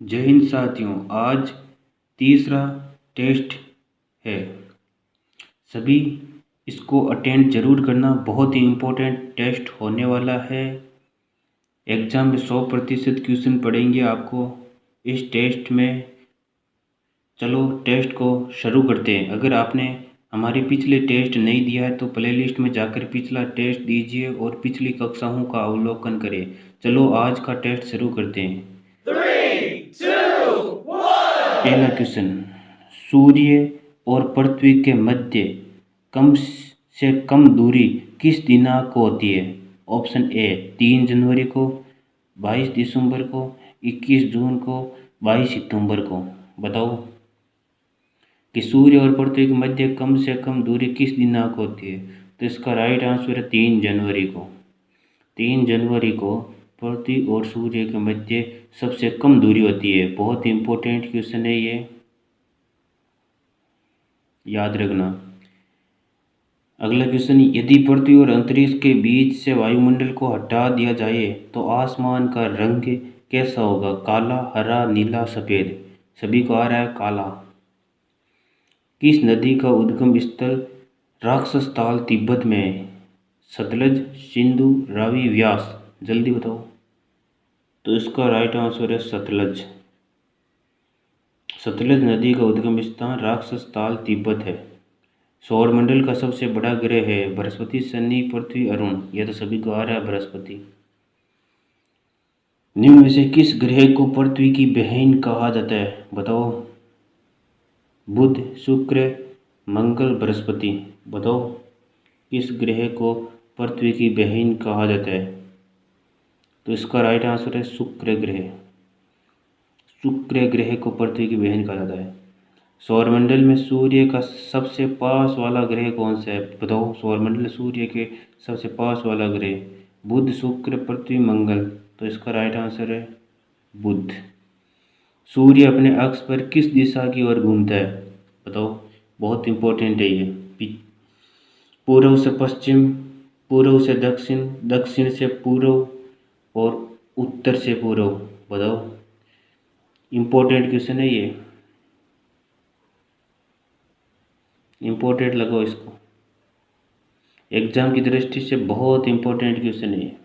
जय हिंद साथियों। आज तीसरा टेस्ट है। सभी इसको अटेंड जरूर करना, बहुत ही इम्पोर्टेंट टेस्ट होने वाला है। एग्ज़ाम में 100% क्वेश्चन पढ़ेंगे आपको इस टेस्ट में। चलो टेस्ट को शुरू करते हैं। अगर आपने हमारे पिछले टेस्ट नहीं दिया है तो प्लेलिस्ट में जाकर पिछला टेस्ट दीजिए और पिछली कक्षाओं का अवलोकन करें। चलो आज का टेस्ट शुरू करते हैं। 3, 2, 1। पहला क्वेश्चन, सूर्य और पृथ्वी के मध्य कम से कम दूरी किस दिनांक को होती है? ऑप्शन ए 3 जनवरी को, 22 दिसंबर को, 21 जून को, 22 सितंबर को। बताओ कि सूर्य और पृथ्वी के मध्य कम से कम दूरी किस दिनांक को होती है? तो इसका राइट आंसर है 3 जनवरी को। 3 जनवरी को पृथ्वी और सूर्य के मध्य सबसे कम दूरी होती है। बहुत इंपॉर्टेंट क्वेश्चन है ये, याद रखना। अगला क्वेश्चन, यदि पृथ्वी और अंतरिक्ष के बीच से वायुमंडल को हटा दिया जाए तो आसमान का रंग कैसा होगा? काला, हरा, नीला, सफ़ेद। सभी को आ रहा है काला। किस नदी का उद्गम स्थल राक्षस ताल तिब्बत में है? सतलज, सिंधु, रावी, व्यास। जल्दी बताओ। तो इसका राइट आंसर है सतलज। सतलज नदी का उद्गम स्थान राक्षस ताल तिब्बत है। सौरमंडल का सबसे बड़ा ग्रह है बृहस्पति, शनि, पृथ्वी, अरुण। यह तो सभी को आ रहा है बृहस्पति। निम्न में से किस ग्रह को पृथ्वी की बहन कहा जाता है? बताओ। बुध, शुक्र, मंगल, बृहस्पति। बताओ किस ग्रह को पृथ्वी की बहन कहा जाता है? तो इसका राइट आंसर है शुक्र ग्रह। शुक्र ग्रह को पृथ्वी की बहन कहा जाता है। सौरमंडल में सूर्य का सबसे पास वाला ग्रह कौन सा है? बताओ। सौरमंडल सूर्य के सबसे पास वाला ग्रह बुध, शुक्र, पृथ्वी, मंगल। तो इसका राइट आंसर है बुध। सूर्य अपने अक्ष पर किस दिशा की ओर घूमता है? बताओ। बहुत इंपॉर्टेंट है ये। पूर्व से पश्चिम, पूर्व से दक्षिण, दक्षिण से पूर्व और उत्तर से पूर्व। बताओ। इंपॉर्टेंट क्वेश्चन है ये, इंपॉर्टेंट लगाओ इसको। एग्जाम की दृष्टि से बहुत इंपॉर्टेंट क्वेश्चन है ये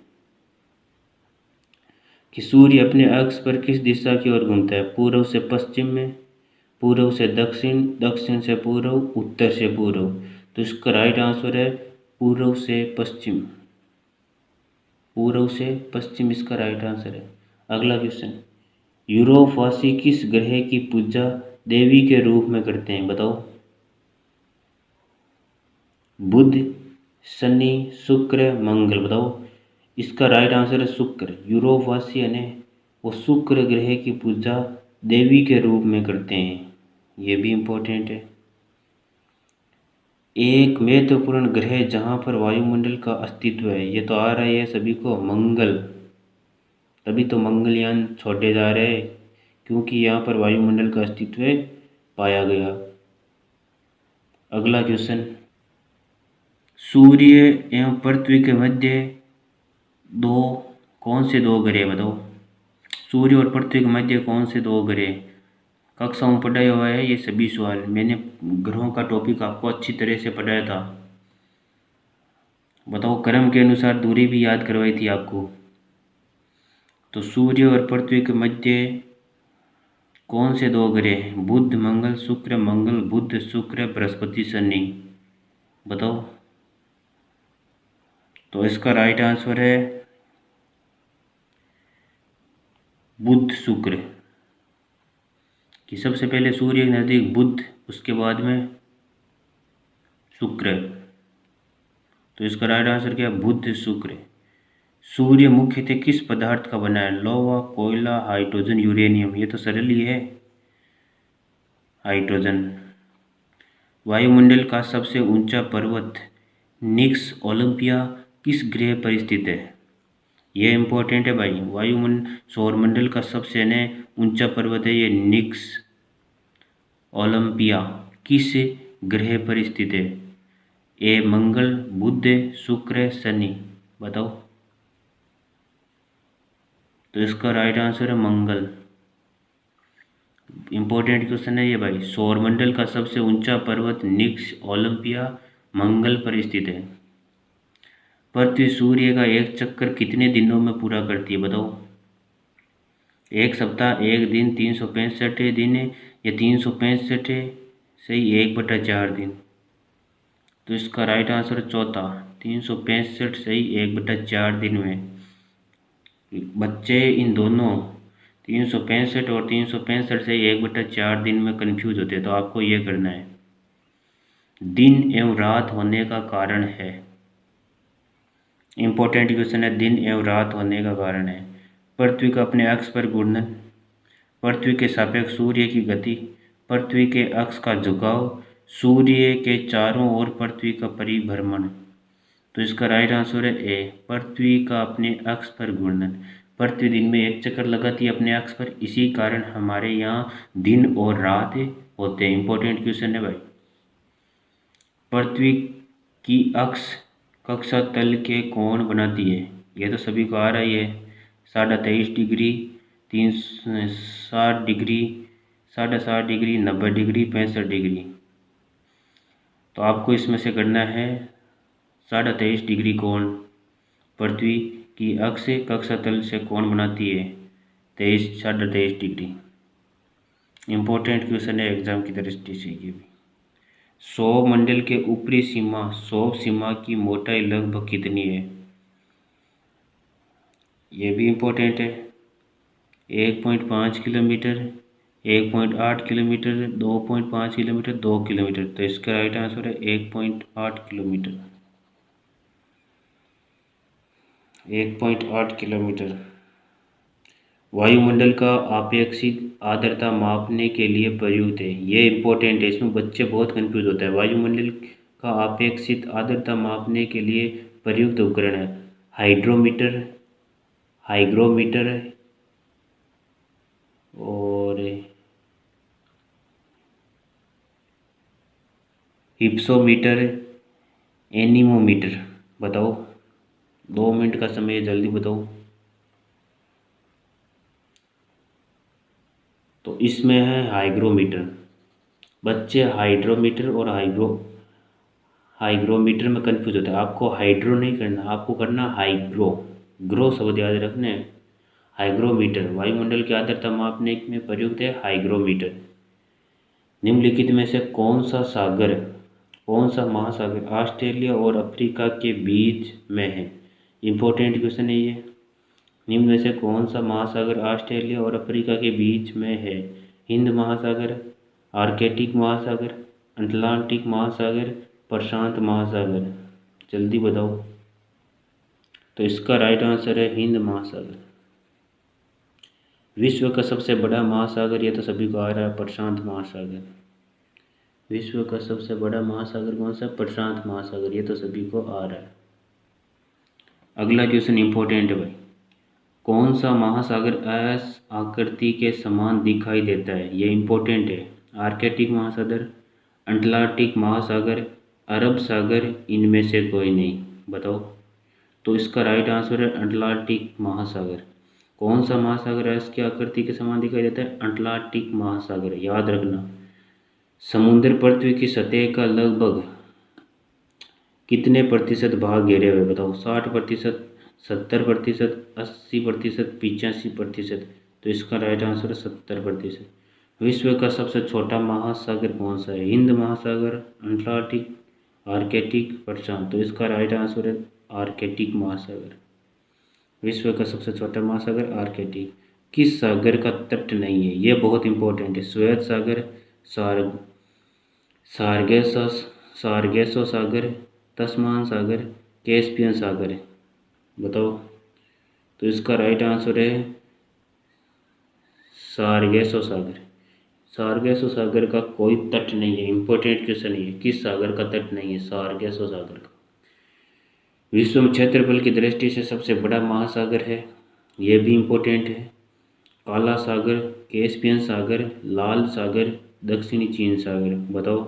कि सूर्य अपने अक्ष पर किस दिशा की ओर घूमता है? पूर्व से पश्चिम में, पूर्व से दक्षिण, दक्षिण से पूर्व, उत्तर से पूर्व। तो इसका राइट आंसर है पूर्व से पश्चिम। पूर्व से पश्चिम इसका राइट आंसर है। अगला क्वेश्चन, यूरोपवासी किस ग्रह की पूजा देवी के रूप में करते हैं? बताओ। बुध, शनि, शुक्र, मंगल। बताओ। इसका राइट आंसर है शुक्र। यूरोपवासी यानी वो शुक्र ग्रह की पूजा देवी के रूप में करते हैं। ये भी इम्पोर्टेंट है। एक महत्वपूर्ण ग्रह जहाँ पर वायुमंडल का अस्तित्व है, ये तो आ रहा है सभी को, मंगल। तभी तो मंगलयान छोड़े जा रहे हैं, क्योंकि यहाँ पर वायुमंडल का अस्तित्व पाया गया। अगला क्वेश्चन, सूर्य एवं पृथ्वी के मध्य दो कौन से दो ग्रह? बताओ। सूर्य और पृथ्वी के मध्य कौन से दो ग्रह? कक्षाओं में पढ़ाया हुआ है ये सभी सवाल। मैंने ग्रहों का टॉपिक आपको अच्छी तरह से पढ़ाया था। बताओ, क्रम के अनुसार दूरी भी याद करवाई थी आपको। तो सूर्य और पृथ्वी के मध्य कौन से दो ग्रह हैं? बुध, मंगल, शुक्र, मंगल, बुध, शुक्र, बृहस्पति, शनि। बताओ। तो इसका राइट आंसर है बुध, शुक्र। कि सबसे पहले सूर्य के नज़दीक बुध, उसके बाद में शुक्र। तो इसका राइट आंसर क्या है? बुध, शुक्र। सूर्य मुख्यतः किस पदार्थ का बना है? लोहा, कोयला, हाइड्रोजन, यूरेनियम। ये तो सरल ही है, हाइड्रोजन। वायुमंडल का सबसे ऊंचा पर्वत निक्स ओलंपिया किस ग्रह पर स्थित है? ये इम्पोर्टेंट है भाई। सौरमंडल का सबसे ऊंचा पर्वत है ये निक्स ओलंपिया। किस ग्रह पर स्थित है? ए मंगल, बुध, शुक्र, शनि। बताओ। तो इसका राइट आंसर है मंगल। इम्पोर्टेंट क्वेश्चन है ये भाई। सौरमंडल का सबसे ऊंचा पर्वत निक्स ओलंपिया मंगल पर स्थित है। पृथ्वी सूर्य का एक चक्कर कितने दिनों में पूरा करती है बताओ। एक सप्ताह, एक दिन, 365 दिन या 365 सही 1/4 दिन। तो इसका राइट आंसर चौथा 365 सही 1/4 दिन में। बच्चे इन दोनों 365 और 365 से 1/4 दिन में कंफ्यूज होते हैं, तो आपको ये करना है। दिन एवं रात होने का कारण है, इम्पोर्टेंट क्वेश्चन है, दिन एवं रात होने का कारण है पृथ्वी का अपने अक्ष पर घूर्णन, पृथ्वी के सापेक्ष सूर्य की गति, पृथ्वी के अक्ष का झुकाव, सूर्य के चारों ओर पृथ्वी का परिभ्रमण। तो इसका राइट आंसर है ए, पृथ्वी का अपने अक्ष पर घूर्णन। पृथ्वी दिन में एक चक्कर लगाती है अपने अक्ष पर, इसी कारण हमारे यहाँ दिन और रात होते हैं। इंपॉर्टेंट क्वेश्चन है भाई। पृथ्वी की अक्ष कक्षा तल के कोण बनाती है, ये तो सभी को आ रहा ही है। 23.5 degree, 360 degree, 60 degree, 90 degree, 65 degree. तो आपको इसमें से करना है 23.5 डिग्री कोण। पृथ्वी की अक्ष कक्षा तल से कोण बनाती है 23.5 डिग्री। इम्पोर्टेंट क्वेश्चन है एग्जाम की दृष्टि से ये भी। सौरमंडल के ऊपरी सीमा सौर सीमा की मोटाई लगभग कितनी है, ये भी इम्पोर्टेंट है। 1.5 किलोमीटर, 1.8 किलोमीटर, 2.5 किलोमीटर, 2 किलोमीटर। तो इसका राइट आंसर है 1.8 किलोमीटर। 1.8 किलोमीटर। वायुमंडल का आपेक्षिक आर्द्रता मापने के लिए प्रयुक्त है, ये इम्पोर्टेंट है, इसमें बच्चे बहुत कंफ्यूज होते हैं। वायुमंडल का आपेक्षिक आर्द्रता मापने के लिए प्रयुक्त उपकरण है हाइड्रोमीटर, हाइग्रोमीटर और हिप्सोमीटर, एनीमोमीटर। बताओ, 2 मिनट का समय है, जल्दी बताओ। तो इसमें है हाइग्रोमीटर। बच्चे हाइड्रोमीटर और हाइग्रोमीटर में कंफ्यूज होते हैं। आपको हाइड्रो नहीं करना, आपको करना हाइग्रो, ग्रो शब्द याद रखने। हाइग्रोमीटर वायुमंडल की आर्द्रता मापने में प्रयुक्त है हाइग्रोमीटर। निम्नलिखित में से कौन सा महासागर ऑस्ट्रेलिया और अफ्रीका के बीच में है। इंपॉर्टेंट क्वेश्चन है ये। निम्न में से कौन सा महासागर ऑस्ट्रेलिया और अफ्रीका के बीच में है। हिंद महासागर, आर्कटिक महासागर, अटलांटिक महासागर, प्रशांत महासागर। जल्दी बताओ। तो इसका राइट आंसर है हिंद महासागर। विश्व का सबसे बड़ा महासागर, ये तो सभी को आ रहा है, प्रशांत महासागर। विश्व का सबसे बड़ा महासागर कौन सा, प्रशांत महासागर, ये तो सभी को आ रहा है। अगला क्वेश्चन इंपॉर्टेंट है भाई। कौन सा महासागर एस आकृति के समान दिखाई देता है, ये इंपॉर्टेंट है। आर्कटिक महासागर, अटलांटिक महासागर, अरब सागर, इनमें से कोई नहीं। बताओ। तो इसका राइट आंसर है अटलांटिक महासागर। कौन सा महासागर एस की आकृति के समान दिखाई देता है, अटलांटिक महासागर, याद रखना। समुद्र पृथ्वी की सतह का लगभग कितने प्रतिशत भाग घेरे हुए, बताओ। 60%, 70%, 80%, 85%। तो इसका राइट आंसर है 70%। विश्व का सबसे छोटा महासागर कौन सा है, हिंद महासागर, अटलांटिक, आर्कटिक, प्रशांत। तो इसका राइट आंसर है आर्कटिक महासागर। विश्व का सबसे छोटा महासागर आर्कटिक। किस सागर का तट नहीं है, ये बहुत इंपॉर्टेंट है। श्वेत सागर, सार्गेसो सागर, तस्मान सागर, कैस्पियन सागर। बताओ। तो इसका राइट आंसर है सार्गेसो सागर। सार्गेसो सागर का कोई तट नहीं है, इंपॉर्टेंट क्वेश्चन है। किस सागर का तट नहीं है, सार्गेसो सागर का। विश्व में क्षेत्रफल की दृष्टि से सबसे बड़ा महासागर है, ये भी इम्पोर्टेंट है। काला सागर, कैस्पियन सागर, लाल सागर, दक्षिणी चीन सागर। बताओ।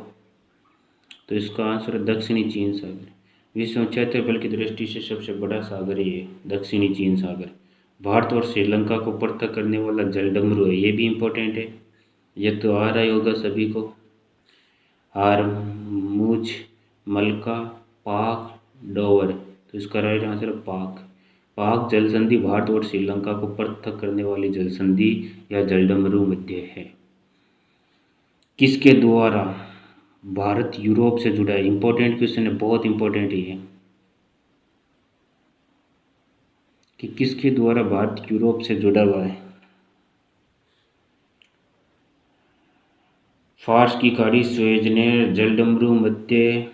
तो इसका आंसर है दक्षिणी चीन सागर। विश्व में क्षेत्रफल की दृष्टि से सबसे बड़ा सागर है ये दक्षिणी चीन सागर। भारत और श्रीलंका को पृथक करने वाला जलडमरू है, ये भी इम्पोर्टेंट है। ये तो आ रहा ही होगा सभी को। हारमुज, मलका, पाक, डोवर। तो इसका राइट आंसर है पाक। पाक जल संधि भारत और श्रीलंका को पृथक करने वाली जल संधि या जलडमरू मध्य है। किसके द्वारा भारत यूरोप से जुड़ा है? इंपॉर्टेंट क्वेश्चन है, बहुत इंपॉर्टेंट है ये, कि किसके द्वारा भारत यूरोप से जुड़ा हुआ है? फार्स की खाड़ी, स्वेजनेर, जलडमरू मध्य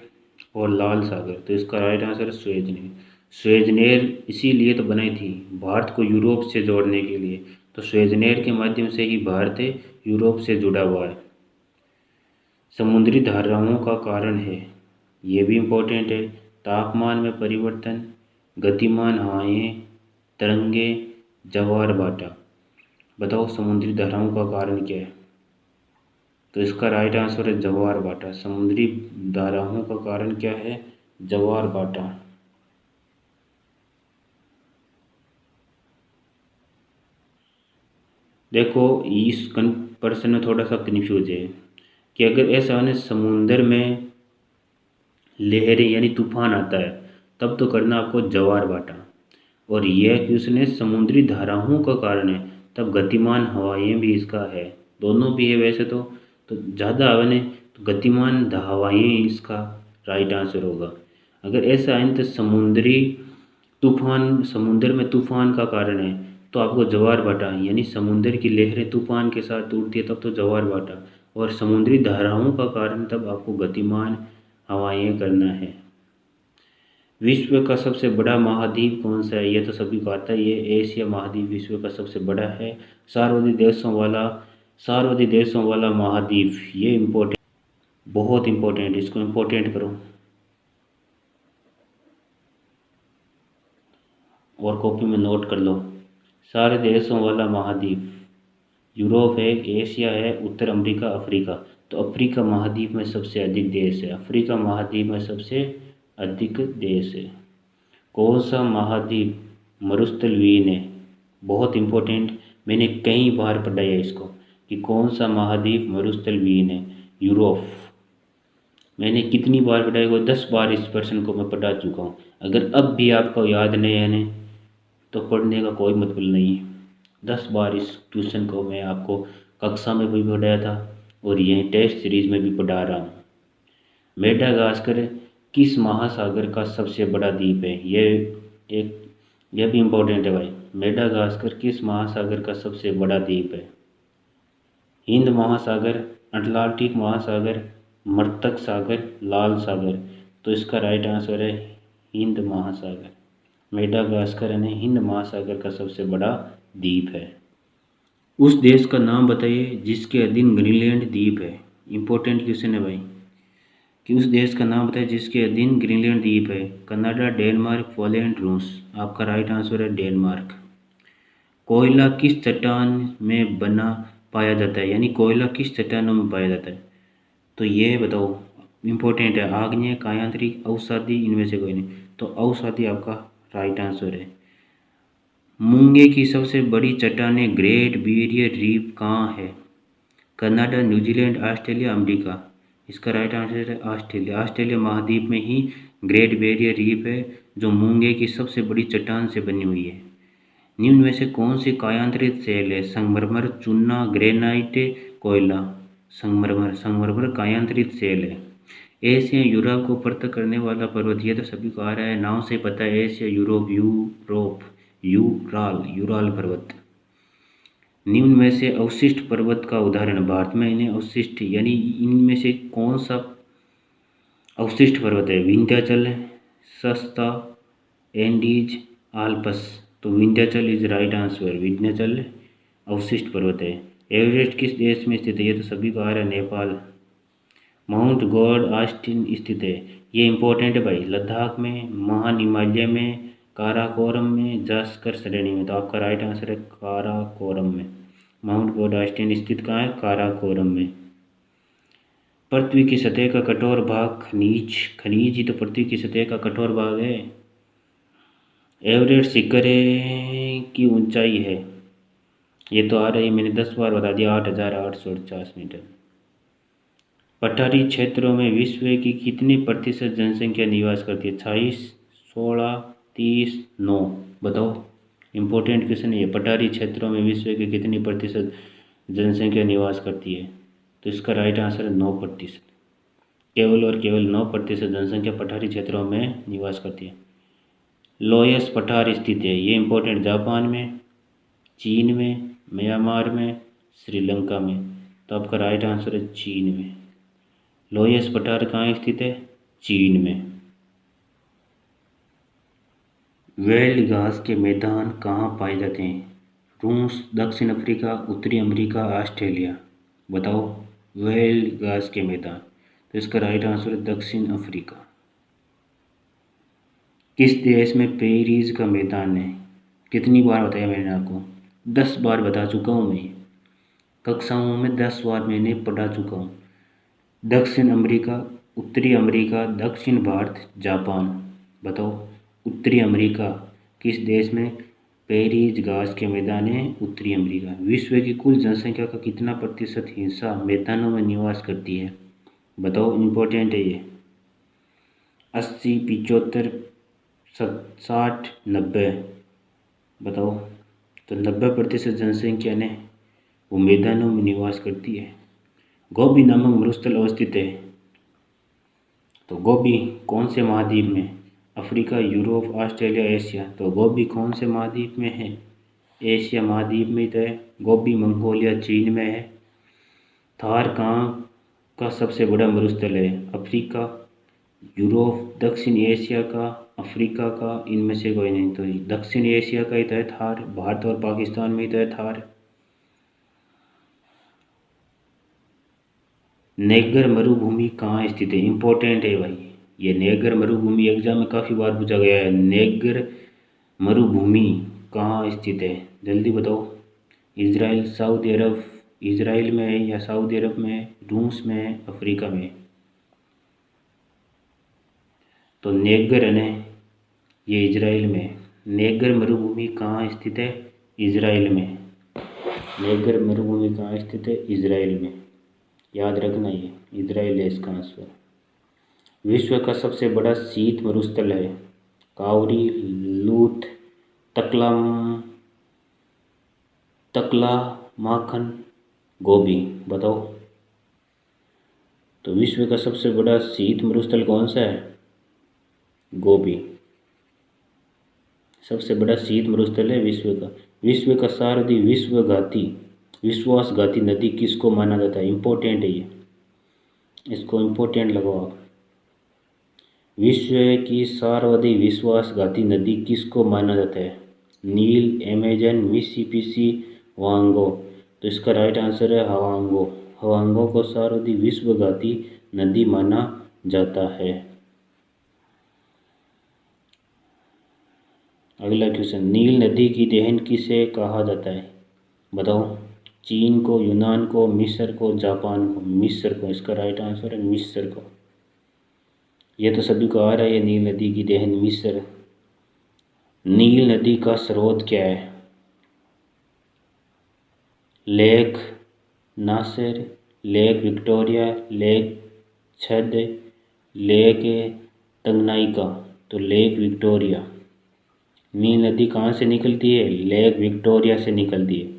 और लाल सागर। तो इसका राइट आंसर है स्वेजनेर। स्वेजनेर इसीलिए तो बनाई थी, भारत को यूरोप से जोड़ने के लिए। तो स्वेजनेर के माध्यम से ही भारत यूरोप से जुड़ा हुआ है। समुद्री धाराओं का कारण है, ये भी इम्पोर्टेंट है। तापमान में परिवर्तन, गतिमान हवाएं, तरंगे, ज्वार भाटा। बताओ समुद्री धाराओं का कारण क्या है? तो इसका राइट आंसर है ज्वार भाटा। समुद्री धाराओं का कारण क्या है? ज्वार भाटा। देखो इस प्रश्न में थोड़ा सा कन्फ्यूज है कि अगर ऐसा होने समुद्र में लहरें यानी तूफान आता है तब तो करना आपको ज्वार भाटा, और यह कि उसने समुद्री धाराओं का कारण है तब गतिमान हवाएं भी इसका है। दोनों भी है वैसे तो ज़्यादा हवा तो गतिमान हवाएं इसका राइट आंसर होगा। अगर ऐसा है तो समुद्री तूफान, समुद्र में तूफान का कारण है तो आपको ज्वार भाटा, यानी समुद्र की लहरें तूफान के साथ उड़ती है तब तो ज्वार भाटा, और समुद्री धाराओं का कारण तब आपको गतिमान हवाएं करना है। विश्व का सबसे बड़ा महाद्वीप कौन सा है? ये तो सभी को आता है, ये एशिया महाद्वीप विश्व का सबसे बड़ा है। सार्वधिक देशों वाला महाद्वीप, ये इम्पोर्टेंट, बहुत इम्पोर्टेंट, इसको इम्पोर्टेंट करो और कॉपी में नोट कर लो। सारे देशों वाला महाद्वीप, यूरोप है, एशिया है, उत्तर अमेरिका, अफ्रीका। तो अफ्रीका महाद्वीप में सबसे अधिक देश है, अफ्रीका महाद्वीप में सबसे अधिक देश है। कौन सा महाद्वीप मरुस्थलविहीन है? बहुत इम्पोर्टेंट, मैंने कई बार पढ़ा है इसको कि कौन सा महाद्वीप मरुस्थलविहीन है? यूरोप। मैंने कितनी बार पढ़ा है? वो 10 बार इस प्रश्न को मैं पढ़ा चुका हूँ। अगर अब भी आपको याद नहीं है तो पढ़ने का कोई मतलब नहीं है। 10 बार इस ट्यूशन को मैं आपको कक्षा में भी पढ़ाया था और यही टेस्ट सीरीज में भी पढ़ा रहा हूँ। मेडागास्कर किस महासागर का सबसे बड़ा द्वीप है? यह भी इम्पोर्टेंट है भाई। मेडागास्कर किस महासागर का सबसे बड़ा द्वीप है? हिंद महासागर, अटलांटिक महासागर, मर्तक सागर, लाल सागर। तो इसका राइट आंसर है हिंद महासागर। मेडागास्कर यानी हिंद महासागर का सबसे बड़ा द्वीप है। उस देश का नाम बताइए जिसके अधीन ग्रीनलैंड द्वीप है। इंपॉर्टेंट क्वेश्चन है भाई, कि उस देश का नाम बताइए जिसके अधीन ग्रीनलैंड द्वीप है। कनाडा, डेनमार्क, पोलैंड, रूस। आपका राइट आंसर है डेनमार्क। कोयला किस चट्टान में बना पाया जाता है, यानी कोयला किस चट्टानों में पाया जाता है? तो ये बताओ, इम्पोर्टेंट है। आग्नेय, कायांतरिक, अवसादी, इनमें से कोई नहीं। तो अवसादी आपका राइट आंसर है। मूंगे की सबसे बड़ी चट्टानें ग्रेट बैरियर रीफ कहाँ है? Canada, New Zealand, Australia, America. इसका राइट आंसर है ऑस्ट्रेलिया। ऑस्ट्रेलिया महाद्वीप में ही ग्रेट बैरियर रीफ है जो मूंगे की सबसे बड़ी चट्टान से बनी हुई है। निम्न में से कौन सी कायांतरित सेल है? संगमरमर, चूना, ग्रेनाइट, कोयला। संगमरमर कायांतरित सेल है। एशिया यूरोप को पृथक करने वाला पर्वत, ये तो सभी को आ रहा है, नाम से पता है। एशिया यूरोप, यूराल पर्वत। निम्न में से अवशिष्ट पर्वत का उदाहरण, भारत में इन्हें अवशिष्ट, यानी इनमें से कौन सा अवशिष्ट पर्वत है? विंध्याचल, सस्ता, एंडीज, आल्प्स। तो Vindhyachal is right answer. Vindhyachal अवशिष्ट पर्वत है। एवरेस्ट किस देश में स्थित है? ये तो सभी को आ रहा है, नेपाल। माउंट गॉड ऑस्टिन स्थित है, ये इंपॉर्टेंट है भाई, लद्दाख में, महान हिमालय में, काराकोरम में, जास्कर श्रेणी में। तो आपका राइट आंसर है काराकोरम में। माउंट गॉड ऑस्टिन स्थित कहाँ है? काराकोरम में। पृथ्वी की सतह का कठोर भाग खनिज ही तो पृथ्वी की सतह का कठोर भाग है। एवरेस्ट शिखर की ऊंचाई है ये तो आ रहा है, मैंने 10 बार बता दिया, 8,849 मीटर। पठारी क्षेत्रों में विश्व की कितनी प्रतिशत जनसंख्या निवास करती है? 26, 16, 30, 9। बताओ, इम्पोर्टेंट क्वेश्चन है ये। पठारी क्षेत्रों में विश्व की कितनी प्रतिशत जनसंख्या निवास करती है? तो इसका राइट आंसर है 9%। केवल और केवल 9% जनसंख्या पठारी क्षेत्रों में निवास करती है। लोयस पठार स्थित है, ये इम्पोर्टेंट, जापान में, चीन में, म्यांमार में, श्रीलंका में। तो आपका राइट आंसर है चीन में। लोयस पठार कहाँ स्थित है? चीन में। वेल्ड घास के मैदान कहाँ पाए जाते हैं? रूस, दक्षिण अफ्रीका, उत्तरी अमेरिका, ऑस्ट्रेलिया। बताओ, वेल्ड घास के मैदान। तो इसका राइट आंसर है दक्षिण अफ्रीका। किस देश में पेरिस का मैदान है? कितनी बार बताया मैंने आपको? 10 बार बता चुका हूँ मैं। कक्षाओं में 10 बार मैंने पढ़ा चुका हूँ। दक्षिण अमेरिका, उत्तरी अमेरिका, दक्षिण भारत, जापान। बताओ, उत्तरी अमेरिका किस देश में पेरिस घास के मैदान है? उत्तरी अमेरिका। विश्व की कुल जनसंख्या का कितना प्रतिशत हिस्सा मैदानों में निवास करती है? बताओ, इम्पोर्टेंट है ये। 80, 75, 60, 90। बताओ, तो 90% जनसंख्या ने वो मैदानों में निवास करती है। गोबी नामक मरुस्थल अवस्थित है। तो गोबी कौन से महाद्वीप में? Africa, Europe, Australia, Asia. तो गोबी कौन से महाद्वीप में है? एशिया महाद्वीप में तो है। गोबी मंगोलिया, चीन में है। थार कहाँ का सबसे बड़ा मरुस्थल है? अफ्रीका, यूरोप, दक्षिण एशिया का, अफ्रीका का, इनमें से कोई नहीं। तो दक्षिण एशिया का ही तो है थार। भारत और पाकिस्तान में ही तो है थार। नेगर मरुभूमि कहाँ स्थित है? इम्पोर्टेंट है भाई ये। नेगर मरुभूमि एग्जाम में काफ़ी बार पूछा गया है। नेगर मरुभूमि कहाँ स्थित है? जल्दी बताओ। इजराइल, सऊदी अरब, इजराइल में है या सऊदी अरब में है, रूस में है, अफ्रीका में है? तो नेगर है ना, ये इजराइल में है। नेगर मरुभूमि कहाँ स्थित है? इजराइल में। नेगर मरुभूमि कहाँ स्थित है? इजराइल में। याद रखना, ये इजराइल है इसका आंसर। विश्व का सबसे बड़ा शीत मरुस्थल है? काउरी, लूत, तकला, तकला माखन, गोबी। बताओ, तो विश्व का सबसे बड़ा शीत मरुस्थल कौन सा है? गोबी सबसे बड़ा शीत मरुस्थल है विश्व का। विश्व का सर्वाधिक विश्वासघाती नदी किसको माना जाता है? इम्पोर्टेंट है ये, इसको इम्पोर्टेंट लगाओ आप। विश्व की सर्वाधिक विश्वासघाती नदी किसको माना जाता है? नील, अमेजन, मिसिसिपी, वांगो। तो इसका राइट आंसर है हवांगो। हवांगो को सर्वाधिक विश्वघाती नदी माना जाता है। अगला क्वेश्चन, नील नदी की देन किसे कहा जाता है? बताओ, चीन को, यूनान को, मिस्र को, जापान को? मिस्र को, इसका राइट आंसर है मिस्र को। ये तो सभी को आ रहा है, नील नदी की देन मिस्र। नील नदी का स्रोत क्या है? Lake Nasser, lake Victoria, lake Chad, lake Tanganyika. तो लेक विक्टोरिया। नील नदी कहाँ से निकलती है? लेक विक्टोरिया से निकलती है।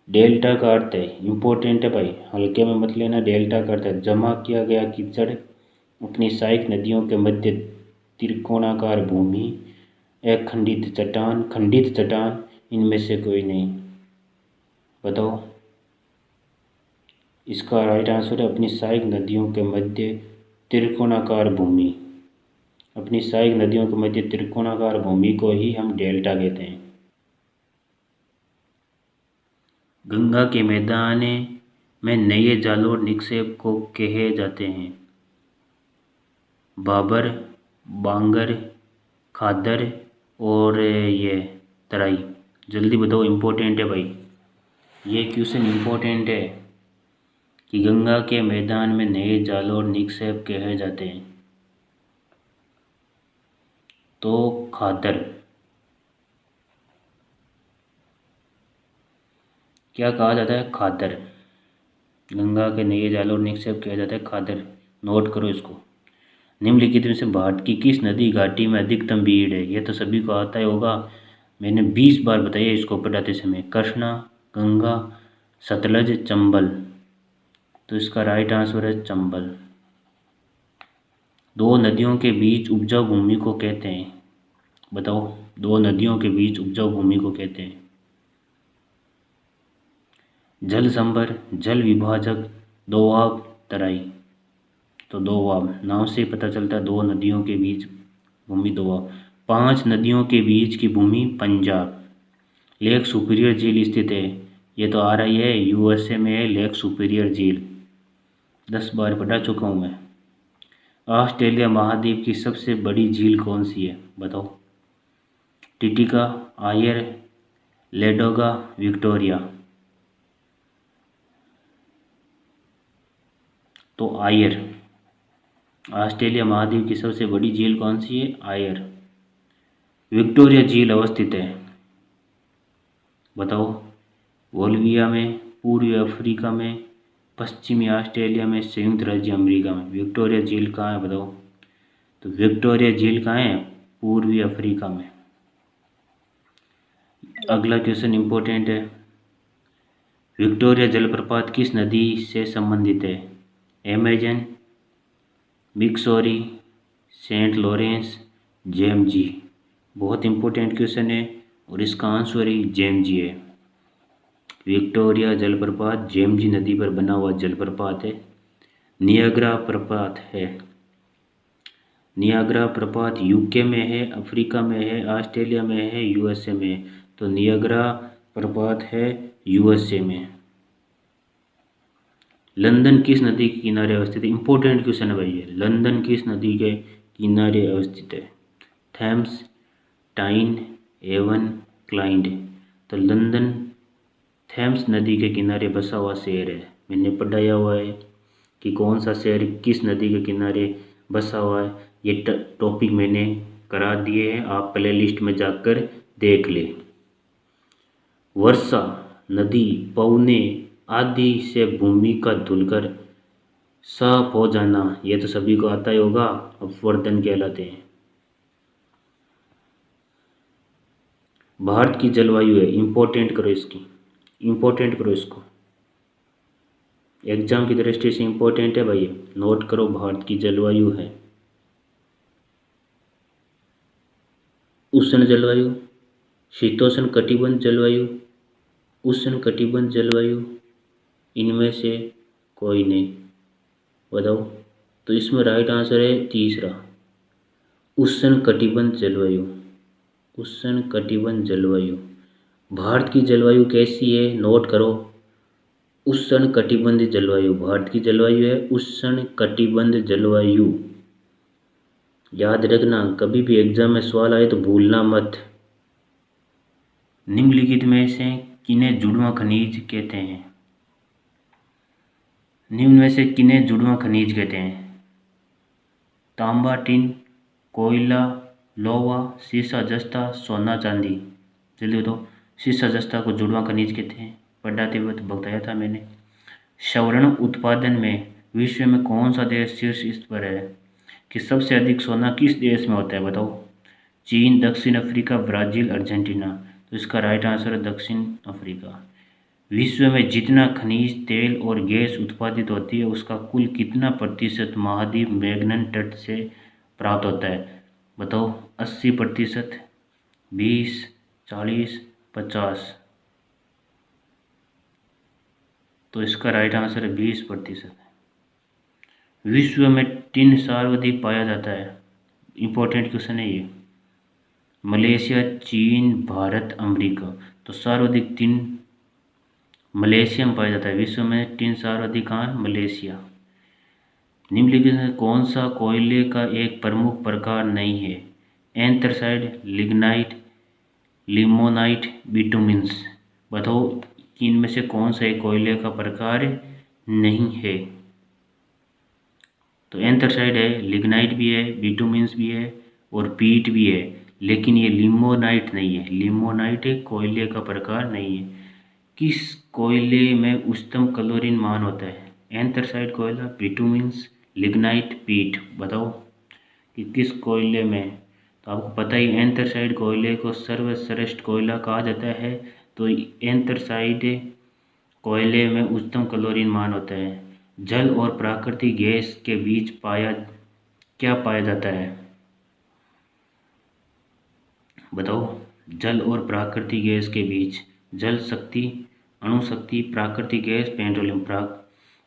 डेल्टा का अर्थ है, इम्पोर्टेंट है भाई, हल्के में मत लेना। डेल्टा का अर्थ है जमा किया गया कीचड़, अपनी सहायक नदियों के मध्य त्रिकोणाकार भूमि, एक खंडित चट्टान, खंडित चट्टान, इनमें से कोई नहीं। बताओ, इसका राइट आंसर है अपनी सहायक नदियों के मध्य त्रिकोणाकार भूमि। अपनी सहायक नदियों के मध्य त्रिकोणाकार भूमि को ही हम डेल्टा कहते हैं। गंगा के मैदान में नए जालोर निक्षेप को कहे जाते हैं? बाबर, बांगर, खादर और ये तराई। जल्दी बताओ, इम्पोर्टेंट है भाई ये क्वेश्चन, इम्पोर्टेंट है कि गंगा के मैदान में नए जालोर निक्षेप कहे जाते हैं? तो खादर। क्या कहा जाता है? खादर। गंगा के नए जालों और निक्षेप किया जाता है खादर। नोट करो इसको। निम्नलिखित में से भारत की किस नदी घाटी में अधिकतम भीड़ है? यह तो सभी को आता ही होगा, मैंने 20 बार बताया इसको पढ़ाते समय। कृष्णा, गंगा, सतलज, चंबल। तो इसका राइट आंसर है चंबल। दो नदियों के बीच उपजाऊ भूमि को कहते हैं? बताओ, दो नदियों के बीच उपजाऊ भूमि को कहते हैं? जल संभर, जल विभाजक, दोआब, तराई। तो दोआब, नाम से पता चलता है दो नदियों के बीच भूमि दोआब। 5 नदियों के बीच की भूमि पंजाब। लेक सुपीरियर झील स्थित है? ये तो आ रही है, यूएसए में है लेक सुपीरियर झील। 10 बार पढ़ा चुका हूँ मैं। ऑस्ट्रेलिया महाद्वीप की सबसे बड़ी झील कौन सी है? बताओ। टिटिका, आयर, लेडोगा, विक्टोरिया। तो आयर। ऑस्ट्रेलिया महाद्वीप की सबसे बड़ी झील कौन सी है? आयर। विक्टोरिया झील अवस्थित है? बताओ। बोल्विया में, पूर्वी अफ्रीका में, पश्चिमी ऑस्ट्रेलिया में, संयुक्त राज्य अमेरिका में। विक्टोरिया झील कहाँ है? बताओ। तो विक्टोरिया झील कहाँ है? पूर्वी अफ्रीका में। अगला क्वेश्चन इंपॉर्टेंट है। विक्टोरिया जलप्रपात किस नदी से संबंधित है? Amazon, Missouri, Saint Lawrence, Zambezi. बहुत इंपॉर्टेंट क्वेश्चन है और इसका आंसर ही जेमजी है। विक्टोरिया जलप्रपात जेमजी नदी पर बना हुआ जलप्रपात है। नियाग्रा प्रपात है। नियाग्रा प्रपात यूके में है, अफ्रीका में है, ऑस्ट्रेलिया में है, यूएसए में है। तो नियाग्रा प्रपात है यूएसए में। लंदन किस नदी के किनारे अवस्थित है? इंपॉर्टेंट क्वेश्चन है भाई ये। लंदन किस नदी के किनारे अवस्थित है? थेम्स, टाइन, एवन, क्लाइंड। तो लंदन थेम्स नदी के किनारे बसा हुआ शहर है। मैंने पढ़ाया हुआ है कि कौन सा शहर किस नदी के किनारे बसा हुआ है। ये टॉपिक मैंने करा दिए हैं, आप प्ले लिस्ट में जाकर देख ले। वर्षा नदी पौने आदि से भूमि का धुलकर साफ हो जाना, ये तो सभी को आता ही होगा, अपवर्तन कहलाते हैं। भारत की जलवायु है, इंपॉर्टेंट करो इसकी, इंपॉर्टेंट करो इसको, एग्जाम की दृष्टि से इंपॉर्टेंट है भाई, नोट करो। भारत की जलवायु है उष्ण जलवायु, शीतोष्ण कटिबंध जलवायु, उष्ण कटिबंध जलवायु, इनमें से कोई नहीं। बताओ। तो इसमें राइट आंसर है तीसरा, उष्ण कटिबंध जलवायु। उष्ण कटिबंध जलवायु। भारत की जलवायु कैसी है? नोट करो। उष्ण कटिबंध जलवायु। भारत की जलवायु है उष्ण कटिबंध जलवायु। याद रखना, कभी भी एग्जाम में सवाल आए तो भूलना मत। निम्नलिखित में से किन्हें जुड़वां खनिज कहते हैं? निम्न में से किन्हें जुड़वां खनिज कहते हैं? तांबा, टिन, कोयला, लोहा, सीसा, जस्ता, सोना, चांदी। जल्दी बताओ। सीसा जस्ता को जुड़वां खनिज कहते हैं, पढ़ाते हुए तो बताया था मैंने। स्वर्ण उत्पादन में विश्व में कौन सा देश शीर्ष स्थान पर है? कि सबसे अधिक सोना किस देश में होता है? बताओ। चीन, दक्षिण अफ्रीका, ब्राज़ील, अर्जेंटीना। तो इसका राइट आंसर है दक्षिण अफ्रीका। विश्व में जितना खनिज तेल और गैस उत्पादित होती है उसका कुल कितना प्रतिशत महाद्वीप मैग्नन तट से प्राप्त होता है? बताओ। 80%, 20, 40, 50। तो इसका राइट आंसर है 20%। विश्व में टिन सर्वाधिक पाया जाता है, इंपॉर्टेंट क्वेश्चन है ये। मलेशिया, चीन, भारत, अमेरिका। तो सर्वाधिक टिन मलेशिया में पाया जाता है। विश्व में टिन सर्वाधिक कहाँ? मलेशिया। निम्नलिखित में कौन सा कोयले का एक प्रमुख प्रकार नहीं है? Anthracite, lignite, limonite, bitumens. बताओ कि इनमें से कौन सा एक कोयले का प्रकार नहीं है? तो एंथ्रासाइट है, लिग्नाइट भी है, बिटुमिन्स भी है और पीट भी है, लेकिन ये लिमोनाइट नहीं है। लिमोनाइट एक कोयले का प्रकार नहीं है। किस कोयले में उच्चतम क्लोरीन मान होता है? एंथ्रासाइट कोयला, बिटुमिन्स, लिग्नाइट, पीट। बताओ कि किस कोयले में? तो आपको पता ही एंथ्रासाइट कोयले को सर्वश्रेष्ठ कोयला कहा जाता है। तो एंथ्रासाइट कोयले में उच्चतम क्लोरीन मान होता है। जल और प्राकृतिक गैस के बीच क्या पाया जाता है? बताओ। जल और प्राकृतिक गैस के बीच जल शक्ति, अणु शक्ति, प्राकृतिक गैस,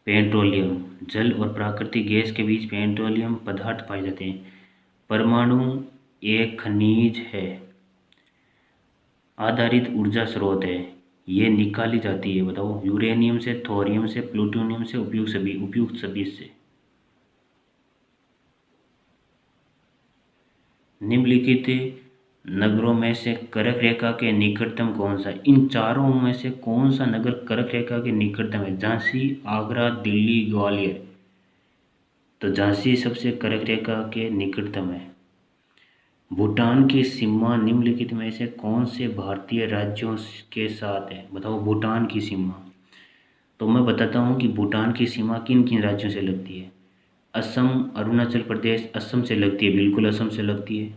पेट्रोलियम। जल और प्राकृतिक गैस के बीच पेट्रोलियम पदार्थ पाए जाते हैं। परमाणु एक खनिज है, आधारित ऊर्जा स्रोत है। ये निकाली जाती है, बताओ, यूरेनियम से, थोरियम से, प्लूटोनियम से, उपयुक्त सभी से। निम्नलिखित नगरों में से कर्क रेखा के निकटतम कौन सा? इन चारों में से कौन सा नगर कर्क रेखा के निकटतम है? झांसी, आगरा, दिल्ली, ग्वालियर। तो झांसी सबसे कर्क रेखा के निकटतम है। भूटान की सीमा निम्नलिखित में से कौन से भारतीय राज्यों के साथ है? बताओ भूटान की सीमा। तो मैं बताता हूँ कि भूटान की सीमा किन किन राज्यों से लगती है। असम, अरुणाचल प्रदेश। असम से लगती है, बिल्कुल असम से लगती है।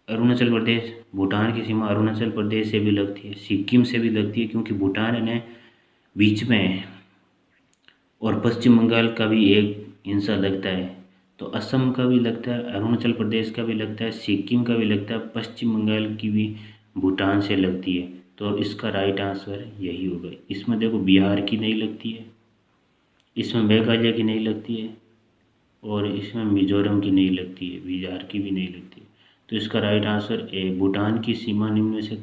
अरुणाचल प्रदेश, भूटान की सीमा अरुणाचल प्रदेश से भी लगती है, सिक्किम से भी लगती है क्योंकि भूटान ने बीच में है। और पश्चिम बंगाल का भी एक हिस्सा लगता है। तो असम का भी लगता है, अरुणाचल प्रदेश का भी लगता है, सिक्किम का भी लगता है, पश्चिम बंगाल की भी भूटान से लगती है। तो इसका राइट आंसर यही होगा। इसमें देखो बिहार की नहीं लगती है, इसमें मेघालय की नहीं लगती है, और इसमें मिजोरम की नहीं लगती है, बिहार की भी नहीं लगती है। तो इसका राइट आंसर ए, भूटान की सीमा निम्न में से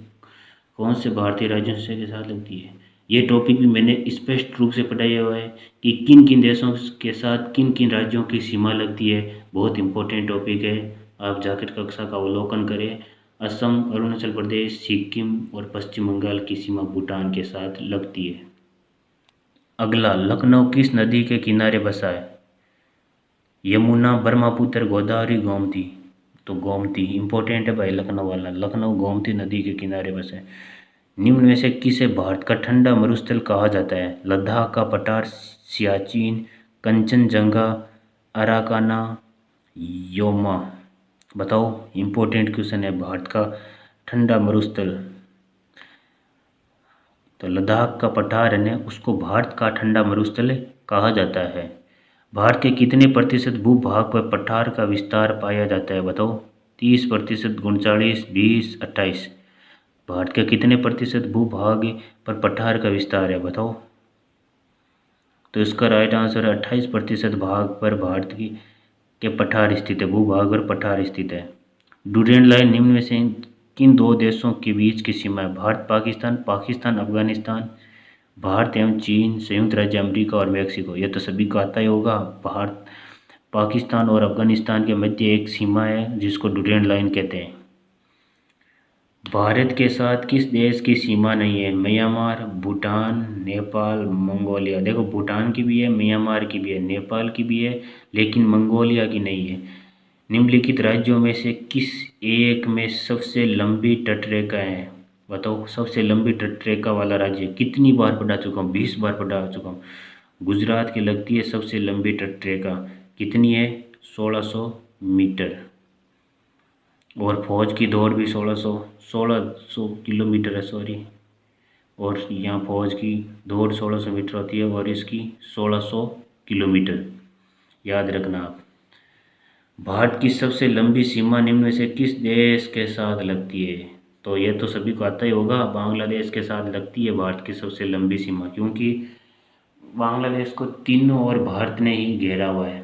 कौन से भारतीय राज्यों से के साथ लगती है। ये टॉपिक भी मैंने स्पष्ट रूप से पढ़ाया हुआ है कि किन किन देशों के साथ किन किन राज्यों की सीमा लगती है। बहुत इंपॉर्टेंट टॉपिक है, आप जाकर कक्षा का अवलोकन करें। असम, अरुणाचल प्रदेश, सिक्किम और पश्चिम बंगाल की सीमा भूटान के साथ लगती है। अगला, लखनऊ किस नदी के किनारे बसा है? यमुना, ब्रह्मपुत्र, गोदावरी, गोमती। तो गोमती इंपॉर्टेंट है भाई, लखनऊ वाला। लखनऊ गोमती नदी के किनारे बसा है। निम्न में से किसे भारत का ठंडा मरुस्थल कहा जाता है? लद्दाख का पठार, सियाचिन, कंचनजंगा, अराकाना, योमा। बताओ, इंपॉर्टेंट क्वेश्चन है। भारत का ठंडा मरुस्थल, तो लद्दाख का पठार है उसको भारत का ठंडा मरुस्थल कहा जाता है। भारत के कितने प्रतिशत भूभाग पर पठार का विस्तार पाया जाता है? बताओ। 30%, 39, 20, 28। भारत के कितने प्रतिशत भूभाग पर पठार का विस्तार है? बताओ। तो इसका राइट आंसर है 28% भाग पर भारत की के पठार स्थित है, भूभाग पर पठार स्थित है। डुरेंट लाइन निम्न में से किन दो देशों के बीच की सीमा है? भारत पाकिस्तान, पाकिस्तान अफगानिस्तान, भारत एवं चीन, संयुक्त राज्य अमेरिका और मेक्सिको। यह तो सभी को आता ही होगा। भारत, पाकिस्तान और अफगानिस्तान के मध्य एक सीमा है जिसको डुरेंट लाइन कहते हैं। भारत के साथ किस देश की सीमा नहीं है? Myanmar, Bhutan, Nepal, Mongolia. देखो भूटान की भी है, म्यांमार की भी है, नेपाल की भी है, लेकिन मंगोलिया की नहीं है। निम्नलिखित राज्यों में से किस एक में सबसे लंबी तटरेखा है? बताओ, सबसे लंबी तटरेखा वाला राज्य। कितनी बार पढ़ा चुका हूँ, 20 बार पढ़ा चुका हूँ। गुजरात की लगती है सबसे लंबी तटरेखा। कितनी है? 1600 मीटर। और फौज की दौड़ भी 1600 किलोमीटर है, सॉरी। और यहाँ फौज की दौड़ 1600 मीटर होती है और इसकी 1600 किलोमीटर, याद रखना आप। भारत की सबसे लंबी सीमा निम्न में से किस देश के साथ लगती है? तो ये तो सभी को आता ही होगा, बांग्लादेश के साथ लगती है भारत की सबसे लंबी सीमा, क्योंकि बांग्लादेश को तीनों ओर भारत ने ही घेरा हुआ है।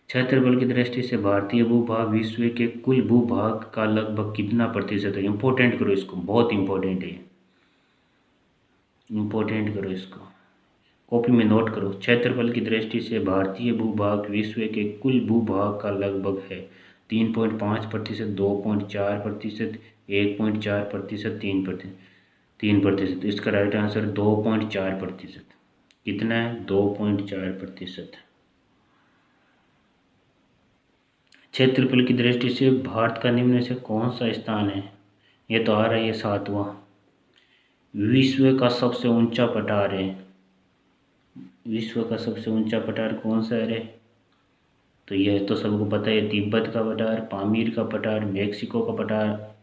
क्षेत्रफल की दृष्टि से भारतीय भूभाग विश्व के कुल भूभाग का लगभग कितना प्रतिशत है? इंपॉर्टेंट करो इसको, बहुत इंपॉर्टेंट है, इंपॉर्टेंट करो इसको, कॉपी में नोट करो। क्षेत्रफल की दृष्टि से भारतीय भूभाग विश्व के कुल भूभाग का लगभग है 3.5%, 2.4%, 1.4%, 3%। इसका राइट आंसर 2.4%। कितना है? 2.4%। क्षेत्रफल की दृष्टि से भारत का निम्न से कौन सा स्थान है? ये तो आ रहा है, ये 7वां। विश्व का सबसे ऊंचा पठार है? विश्व का सबसे ऊंचा पठार कौन सा है? तो यह तो सबको पता है, तिब्बत का पठार, पामीर का पठार, मेक्सिको का पठार,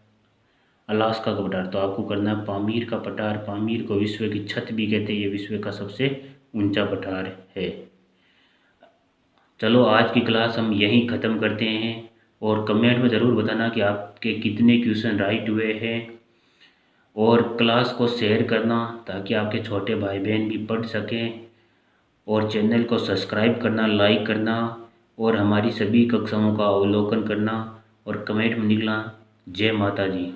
अलास्का का पठार। तो आपको करना है पामीर का पठार। पामीर को विश्व की छत भी कहते हैं, ये विश्व का सबसे ऊंचा पठार है। चलो आज की क्लास हम यहीं ख़त्म करते हैं, और कमेंट में ज़रूर बताना कि आपके कितने क्वेश्चन राइट हुए हैं, और क्लास को शेयर करना ताकि आपके छोटे भाई बहन भी पढ़ सकें, और चैनल को सब्सक्राइब करना, लाइक करना, और हमारी सभी कक्षाओं का अवलोकन करना, और कमेंट में लिखना। जय माता दी।